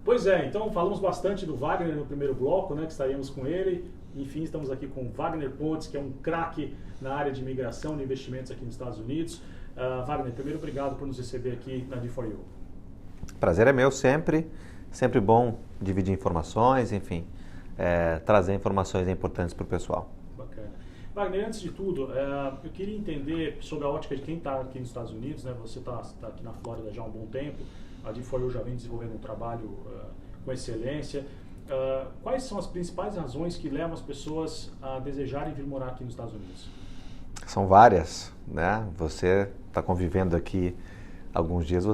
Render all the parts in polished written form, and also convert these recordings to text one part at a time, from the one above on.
Pois é, então falamos bastante do Wagner no primeiro bloco, né, que estaríamos com ele. Enfim, estamos aqui com Wagner Pontes, que é um craque na área de imigração e investimentos aqui nos Estados Unidos. Wagner, primeiro, obrigado por nos receber aqui na D4U. Prazer é meu sempre, sempre bom dividir informações, enfim, trazer informações importantes para o pessoal. Bacana. Wagner, antes de tudo, eu queria entender sobre a ótica de quem está aqui nos Estados Unidos, né? Você está aqui na Flórida já há um bom tempo, a D4U já vem desenvolvendo um trabalho com excelência. Quais são as principais razões que levam as pessoas a desejarem vir morar aqui nos Estados Unidos? São várias, né? Você está convivendo aqui alguns dias,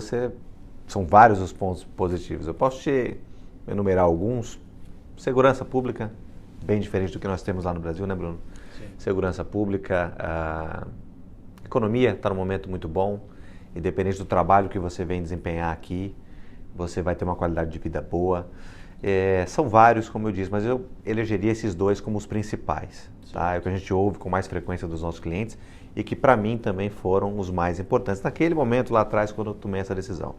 são vários os pontos positivos. Eu posso te enumerar alguns. Segurança pública, bem diferente do que nós temos lá no Brasil, né, Bruno? Sim. Segurança pública, a economia está num momento muito bom, independente do trabalho que você vem desempenhar aqui, você vai ter uma qualidade de vida boa. São vários, como eu disse, mas eu elegeria esses dois como os principais. Tá? É o que a gente ouve com mais frequência dos nossos clientes e que para mim também foram os mais importantes naquele momento lá atrás quando eu tomei essa decisão.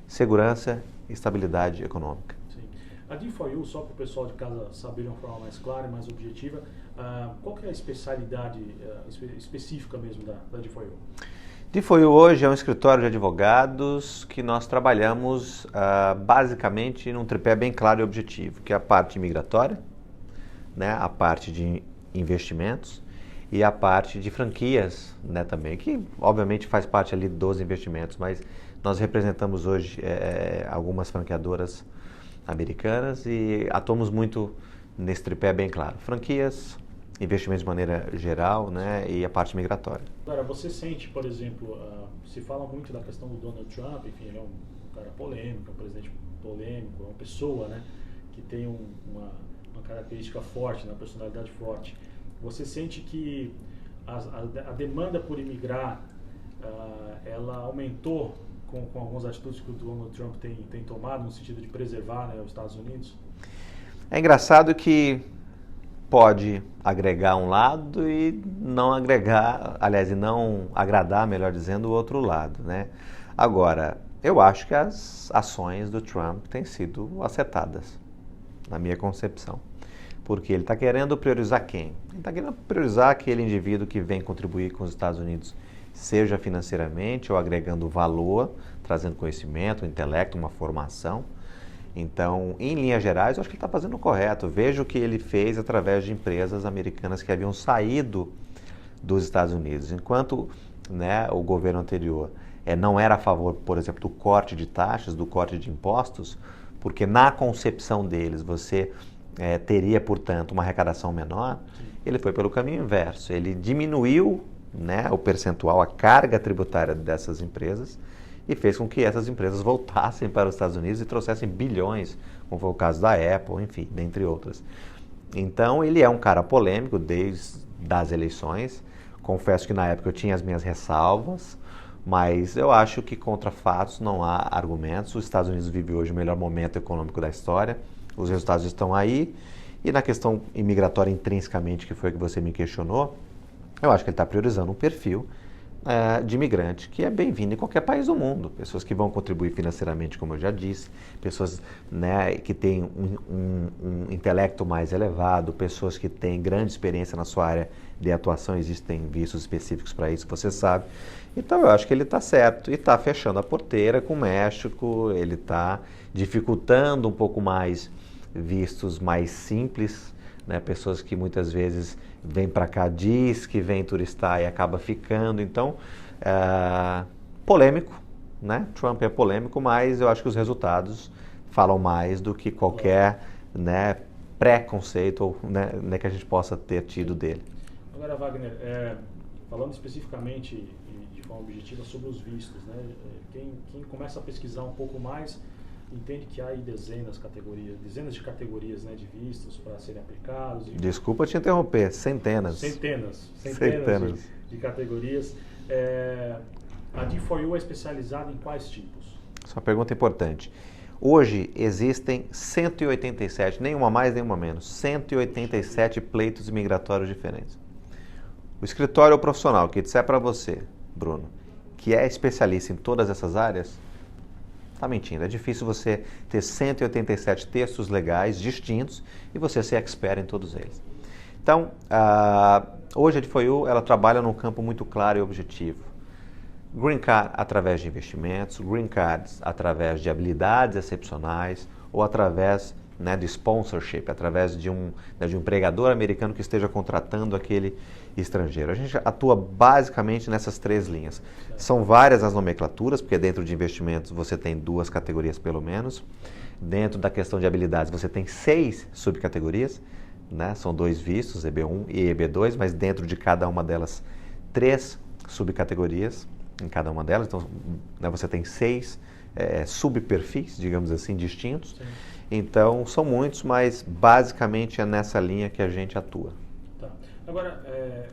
Segurança e estabilidade econômica. Sim. A D4U, só para o pessoal de casa saber de uma forma mais clara e mais objetiva, qual que é a especialidade específica mesmo da D4U? D4U hoje é um escritório de advogados que nós trabalhamos basicamente num tripé bem claro e objetivo, que é a parte migratória, né, a parte de investimentos e a parte de franquias, né, também, que obviamente faz parte ali dos investimentos, mas nós representamos hoje algumas franqueadoras americanas e atuamos muito nesse tripé bem claro. Franquias, investimentos de maneira geral, né, e a parte migratória. Agora, você sente, por exemplo, se fala muito da questão do Donald Trump, enfim, ele é um cara polêmico, é um presidente polêmico, é uma pessoa, né, que tem uma característica forte, uma personalidade forte. Você sente que a demanda por imigrar, ela aumentou com algumas atitudes que o Donald Trump tem tomado no sentido de preservar, né, os Estados Unidos? É engraçado que pode agregar um lado e não agregar, aliás, e não agradar, melhor dizendo, o outro lado, né? Agora, eu acho que as ações do Trump têm sido acertadas, na minha concepção. Porque ele está querendo priorizar quem? Ele está querendo priorizar aquele indivíduo que vem contribuir com os Estados Unidos, seja financeiramente ou agregando valor, trazendo conhecimento, intelecto, uma formação. Então, em linhas gerais, eu acho que ele está fazendo o correto. Veja o que ele fez através de empresas americanas que haviam saído dos Estados Unidos. Enquanto, né, o governo anterior não era a favor, por exemplo, do corte de taxas, do corte de impostos, porque na concepção deles você teria, portanto, uma arrecadação menor, ele foi pelo caminho inverso. Ele diminuiu, né, o percentual, a carga tributária dessas empresas e fez com que essas empresas voltassem para os Estados Unidos e trouxessem bilhões, como foi o caso da Apple, enfim, dentre outras. Então, ele é um cara polêmico desde as eleições. Confesso que na época eu tinha as minhas ressalvas, mas eu acho que contra fatos não há argumentos. Os Estados Unidos vive hoje o melhor momento econômico da história, os resultados estão aí, e na questão imigratória intrinsecamente, que foi o que você me questionou, eu acho que ele está priorizando um perfil de imigrante que é bem-vindo em qualquer país do mundo. Pessoas que vão contribuir financeiramente, como eu já disse, pessoas, né, que têm um intelecto mais elevado, pessoas que têm grande experiência na sua área de atuação, existem vistos específicos para isso, você sabe. Então eu acho que ele está certo e está fechando a porteira com o México, ele está dificultando um pouco mais vistos mais simples, né, pessoas que muitas vezes vêm para cá, diz que vem turistar e acaba ficando. Então, polêmico, né? Trump é polêmico, mas eu acho que os resultados falam mais do que qualquer, né, preconceito ou, né, que a gente possa ter tido dele. Agora, Wagner, falando especificamente de forma objetiva sobre os vistos, né? Quem começa a pesquisar um pouco mais entende que há aí dezenas de categorias, né, de vistos para serem aplicados. Desculpa te interromper, centenas de categorias. A D4U é especializada em quais tipos? Essa é uma pergunta importante. Hoje existem 187, nenhuma mais, nenhuma menos, 187 pleitos migratórios diferentes. O escritório ou profissional que disser para você, Bruno, que é especialista em todas essas áreas, Está mentindo. É difícil você ter 187 textos legais distintos e você ser expert em todos eles. Então, hoje a D4U ela trabalha num campo muito claro e objetivo. Green Card através de investimentos, Green Cards através de habilidades excepcionais ou através de sponsorship, através de um empregador americano que esteja contratando aquele estrangeiro. A gente atua basicamente nessas 3 linhas. São várias as nomenclaturas, porque dentro de investimentos você tem 2 categorias pelo menos. Dentro da questão de habilidades você tem 6 subcategorias, são 2 vistos, EB1 e EB2, mas dentro de cada uma delas 3 subcategorias em cada uma delas. Então você tem 6 subperfis, digamos assim, distintos. Sim. Então, são muitos, mas basicamente é nessa linha que a gente atua. Tá. Agora,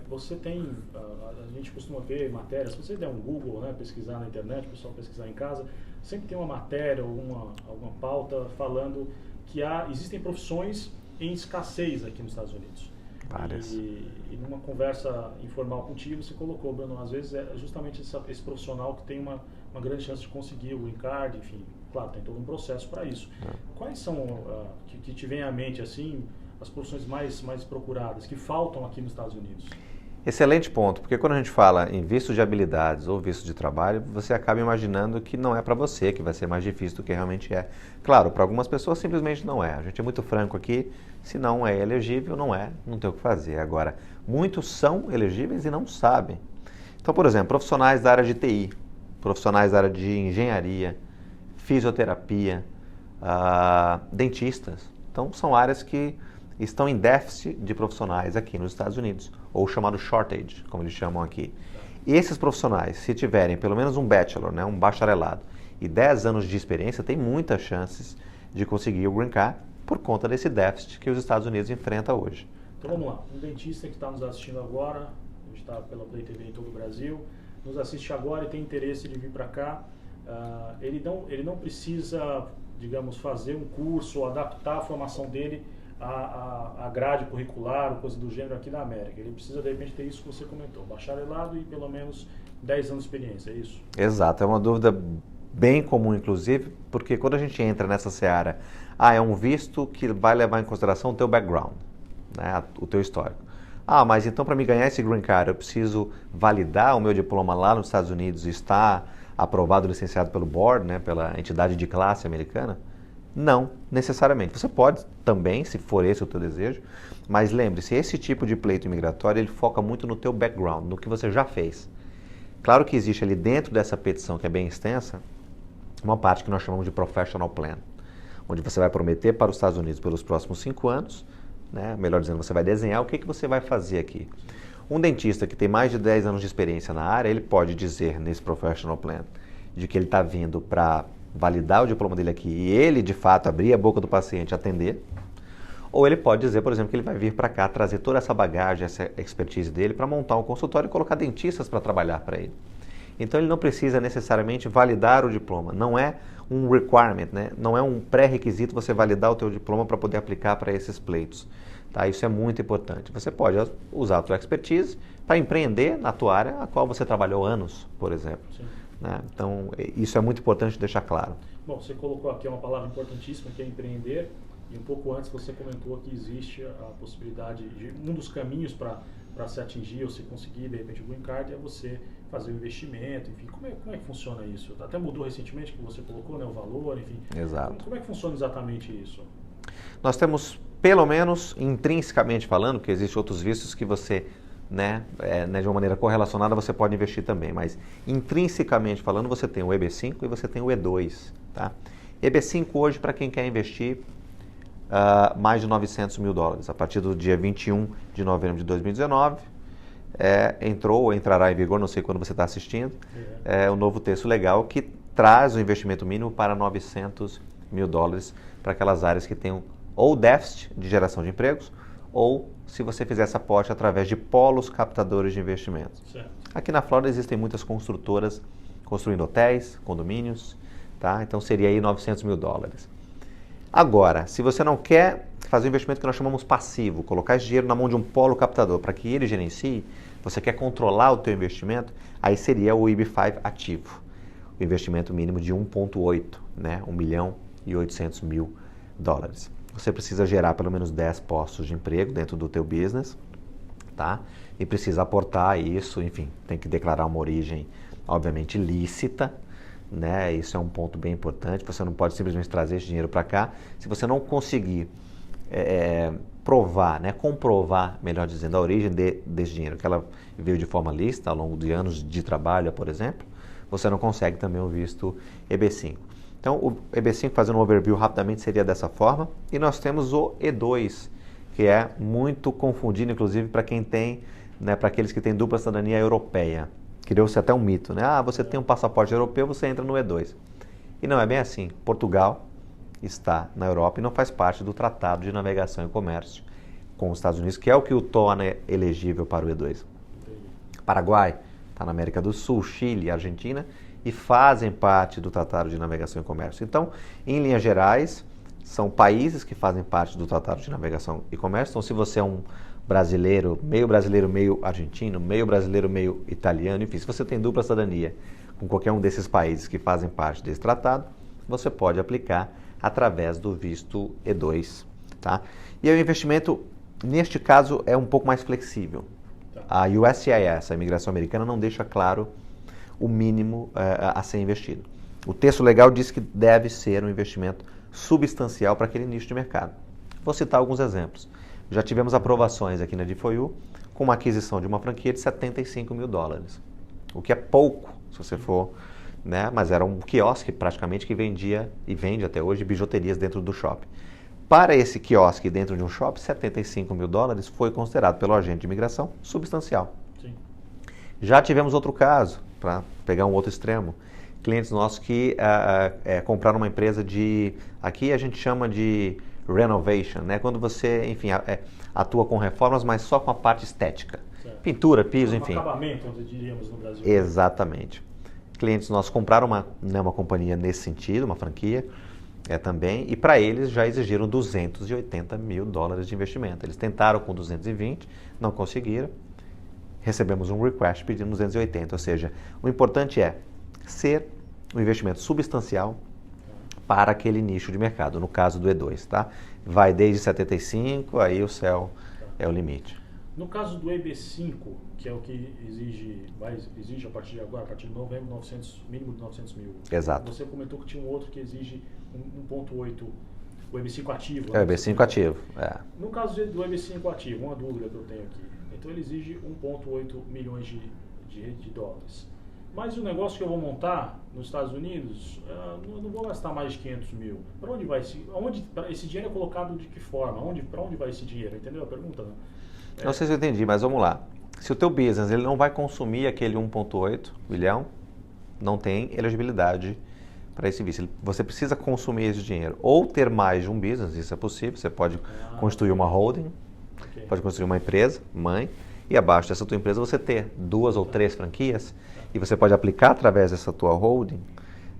você tem, a gente costuma ver matérias, se você der um Google, pesquisar na internet, o pessoal pesquisar em casa, sempre tem uma matéria ou alguma pauta falando que existem profissões em escassez aqui nos Estados Unidos. Várias. E numa conversa informal contigo, você colocou, Bruno, às vezes é justamente esse profissional que tem uma grande chance de conseguir o green card, enfim. Claro, tem todo um processo para isso. Quais são, que te vem à mente, assim, as profissões mais procuradas, que faltam aqui nos Estados Unidos? Excelente ponto, porque quando a gente fala em visto de habilidades ou visto de trabalho, você acaba imaginando que não é para você, que vai ser mais difícil do que realmente é. Claro, para algumas pessoas simplesmente não é. A gente é muito franco aqui, se não é elegível, não tem o que fazer. Agora, muitos são elegíveis e não sabem. Então, por exemplo, profissionais da área de TI, profissionais da área de engenharia, fisioterapia, dentistas. Então, são áreas que estão em déficit de profissionais aqui nos Estados Unidos, ou chamado shortage, como eles chamam aqui. E esses profissionais, se tiverem pelo menos um bachelor, um bacharelado, e 10 anos de experiência, tem muitas chances de conseguir o green card por conta desse déficit que os Estados Unidos enfrentam hoje. Então vamos lá, um dentista que está nos assistindo agora, a gente está pela Play TV em todo o Brasil, nos assiste agora e tem interesse de vir para cá, ele não precisa, digamos, fazer um curso ou adaptar a formação dele à grade curricular ou coisa do gênero aqui na América. Ele precisa, de repente, ter isso que você comentou, bacharelado e pelo menos 10 anos de experiência, é isso? Exato, é uma dúvida bem comum, inclusive, porque quando a gente entra nessa seara, é um visto que vai levar em consideração o teu background, o teu histórico. Mas então para me ganhar esse green card eu preciso validar o meu diploma lá nos Estados Unidos e estar aprovado, licenciado pelo board, pela entidade de classe americana? Não, necessariamente. Você pode também, se for esse o teu desejo, mas lembre-se, esse tipo de pleito imigratório, ele foca muito no teu background, no que você já fez. Claro que existe ali dentro dessa petição, que é bem extensa, uma parte que nós chamamos de Professional Plan, onde você vai prometer para os Estados Unidos pelos próximos 5 anos, melhor dizendo, você vai desenhar o que você vai fazer aqui. Um dentista que tem mais de 10 anos de experiência na área, ele pode dizer nesse Professional Plan de que ele está vindo para validar o diploma dele aqui e ele, de fato, abrir a boca do paciente e atender. Ou ele pode dizer, por exemplo, que ele vai vir para cá trazer toda essa bagagem, essa expertise dele para montar um consultório e colocar dentistas para trabalhar para ele. Então ele não precisa necessariamente validar o diploma, não é um requirement, não é um pré-requisito você validar o teu diploma para poder aplicar para esses pleitos. Tá? Isso é muito importante. Você pode usar a tua expertise para empreender na tua área, a qual você trabalhou anos, por exemplo. Então, isso é muito importante deixar claro. Bom, você colocou aqui uma palavra importantíssima, que é empreender, e um pouco antes você comentou que existe a possibilidade de, um dos caminhos para se atingir ou se conseguir, de repente, o green card é você fazer um investimento, enfim, como é que funciona isso? Até mudou recentemente que você colocou, o valor, enfim. Exato. Como é que funciona exatamente isso? Nós temos, pelo menos, intrinsecamente falando, porque existem outros vistos que você, de uma maneira correlacionada, você pode investir também, mas intrinsecamente falando, você tem o EB5 e você tem o E2, tá? EB5 hoje, para quem quer investir, mais de $900 mil. A partir do dia 21 de novembro de 2019, entrou ou entrará em vigor, não sei quando você está assistindo, o novo texto legal que traz o investimento mínimo para $900 mil para aquelas áreas que tenham ou déficit de geração de empregos ou se você fizer essa aporte através de polos captadores de investimentos. Certo. Aqui na Flórida existem muitas construtoras construindo hotéis, condomínios, tá? Então seria aí $900 mil. Agora, se você não quer fazer um investimento que nós chamamos passivo, colocar esse dinheiro na mão de um polo captador para que ele gerencie, você quer controlar o teu investimento, aí seria o EB5 ativo. o investimento mínimo de 1,8, né? 1.800.000 dólares. Você precisa gerar pelo menos 10 postos de emprego dentro do teu business, tá? E precisa aportar isso, enfim, tem que declarar uma origem, obviamente, lícita, né? Isso é um ponto bem importante. Você não pode simplesmente trazer esse dinheiro para cá se você não conseguir provar, né? Comprovar, melhor dizendo, a origem desse dinheiro, que ela veio de forma lícita ao longo de anos de trabalho, por exemplo, você não consegue também o visto EB5. Então, o EB5, fazendo um overview rapidamente, seria dessa forma. E nós temos o E2, que é muito confundido, inclusive, para quem tem, né, para aqueles que têm dupla cidadania europeia. Criou-se até um mito, né? Ah, você tem um passaporte europeu, você entra no E2. E não é bem assim. Portugal está na Europa e não faz parte do Tratado de Navegação e Comércio com os Estados Unidos, que é o que o torna elegível para o E2. Paraguai está na América do Sul, Chile e Argentina, e fazem parte do Tratado de Navegação e Comércio. Então, em linhas gerais, são países que fazem parte do Tratado de Navegação e Comércio. Então, se você é um brasileiro, meio argentino, meio brasileiro, meio italiano, enfim, se você tem dupla cidadania com qualquer um desses países que fazem parte desse tratado, você pode aplicar através do visto E2, tá? E o investimento, neste caso, é um pouco mais flexível. A USCIS, a imigração americana, não deixa claro o mínimo a ser investido. O texto legal diz que deve ser um investimento substancial para aquele nicho de mercado. Vou citar alguns exemplos. Já tivemos aprovações aqui na D4U com uma aquisição de uma franquia de 75 mil dólares, o que é pouco, se você for, né? Mas era um quiosque praticamente que vendia e vende até hoje bijuterias dentro do shopping. Para esse quiosque dentro de um shopping, 75 mil dólares foi considerado pelo agente de imigração substancial. Sim. Já tivemos outro caso, para pegar um outro extremo, clientes nossos que compraram uma empresa aqui a gente chama de renovation, né? Quando você, enfim, atua com reformas, mas só com a parte estética. Certo. Pintura, piso, enfim. Acabamento, onde diríamos no Brasil. Exatamente. Clientes nossos compraram uma companhia nesse sentido, uma franquia, também, e para eles já exigiram 280 mil dólares de investimento. Eles tentaram com 220, não conseguiram. Recebemos um request pedindo 280, ou seja, o importante é ser um investimento substancial para aquele nicho de mercado, no caso do E2, tá? Vai desde 75, aí o céu é o limite. No caso do EB5, que é o que exige a partir de agora, a partir de novembro, mínimo de 900 mil. Exato. Você comentou que tinha um outro que exige 1,8, o EB5 ativo. É o EB5 ativo, No caso do EB5 ativo, uma dúvida que eu tenho aqui. Então ele exige 1,8 milhões de dólares. Mas o negócio que eu vou montar nos Estados Unidos, não vou gastar mais de 500 mil. Para onde vai esse dinheiro é colocado de que forma? Para onde vai esse dinheiro? Entendeu a pergunta? Não? Não sei se eu entendi, mas vamos lá. Se o teu business ele não vai consumir aquele 1,8 milhão, não tem elegibilidade para esse visto. Você precisa consumir esse dinheiro. Ou ter mais de um business, isso é possível. Você pode constituir uma holding, pode construir uma empresa, mãe, e abaixo dessa tua empresa você ter 2 ou 3 franquias, e você pode aplicar através dessa tua holding,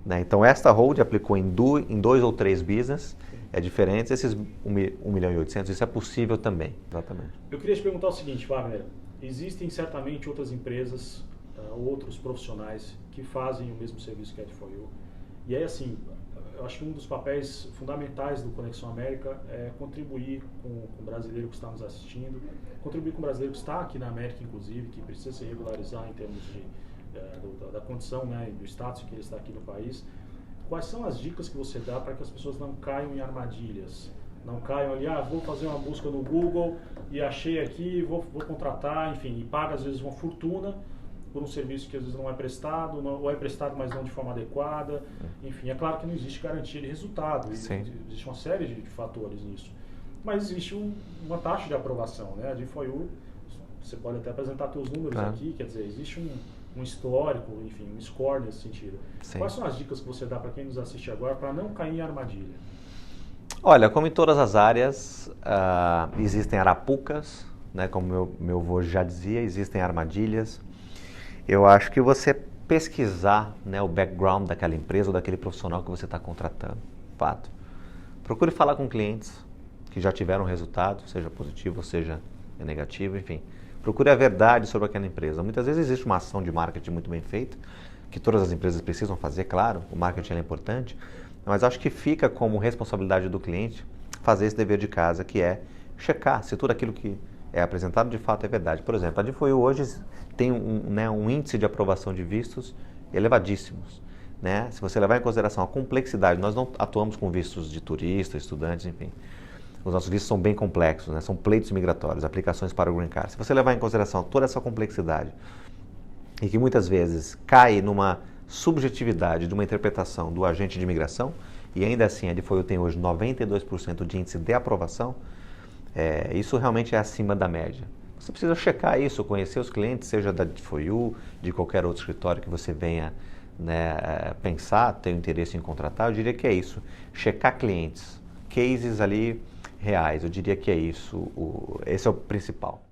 né? Então, esta holding aplicou em 2 ou 3 business, é diferente, esses 1,8 milhão, isso é possível também. Exatamente. Eu queria te perguntar o seguinte, Wagner, existem certamente outras empresas, outros profissionais que fazem o mesmo serviço que a D4U, e aí assim, eu acho que um dos papéis fundamentais do Conexão América é contribuir com o brasileiro que está nos assistindo, contribuir com o brasileiro que está aqui na América, inclusive, que precisa se regularizar em termos da condição, né, do status que ele está aqui no país. Quais são as dicas que você dá para que as pessoas não caiam em armadilhas? Não caiam ali, vou fazer uma busca no Google e achei aqui, vou contratar, enfim, e paga às vezes uma fortuna por um serviço que às vezes não é prestado, ou é prestado, mas não de forma adequada. Enfim, é claro que não existe garantia de resultado, existe uma série de fatores nisso. Mas existe uma taxa de aprovação, né? A D4U, você pode até apresentar seus números aqui, quer dizer, existe um histórico, enfim, um score nesse sentido. Sim. Quais são as dicas que você dá para quem nos assiste agora para não cair em armadilha? Olha, como em todas as áreas, existem arapucas, né? Como meu avô já dizia, existem armadilhas. Eu acho que você pesquisar, né, o background daquela empresa ou daquele profissional que você está contratando, fato. Procure falar com clientes que já tiveram resultado, seja positivo ou seja negativo, enfim. Procure a verdade sobre aquela empresa. Muitas vezes existe uma ação de marketing muito bem feita, que todas as empresas precisam fazer, claro, o marketing é importante, mas acho que fica como responsabilidade do cliente fazer esse dever de casa, que é checar se tudo aquilo que é apresentado de fato é verdade. Por exemplo, a D4U hoje tem um índice de aprovação de vistos elevadíssimos. Né? Se você levar em consideração a complexidade, nós não atuamos com vistos de turistas, estudantes, enfim. Os nossos vistos são bem complexos, né? São pleitos migratórios, aplicações para o Green Card. Se você levar em consideração toda essa complexidade e que muitas vezes cai numa subjetividade de uma interpretação do agente de imigração, e ainda assim a D4U tem hoje 92% de índice de aprovação, isso realmente é acima da média. Você precisa checar isso, conhecer os clientes, seja da D4U, de qualquer outro escritório que você venha, né, pensar, ter interesse em contratar. Eu diria que é isso, checar clientes, cases ali reais, eu diria que é isso, esse é o principal.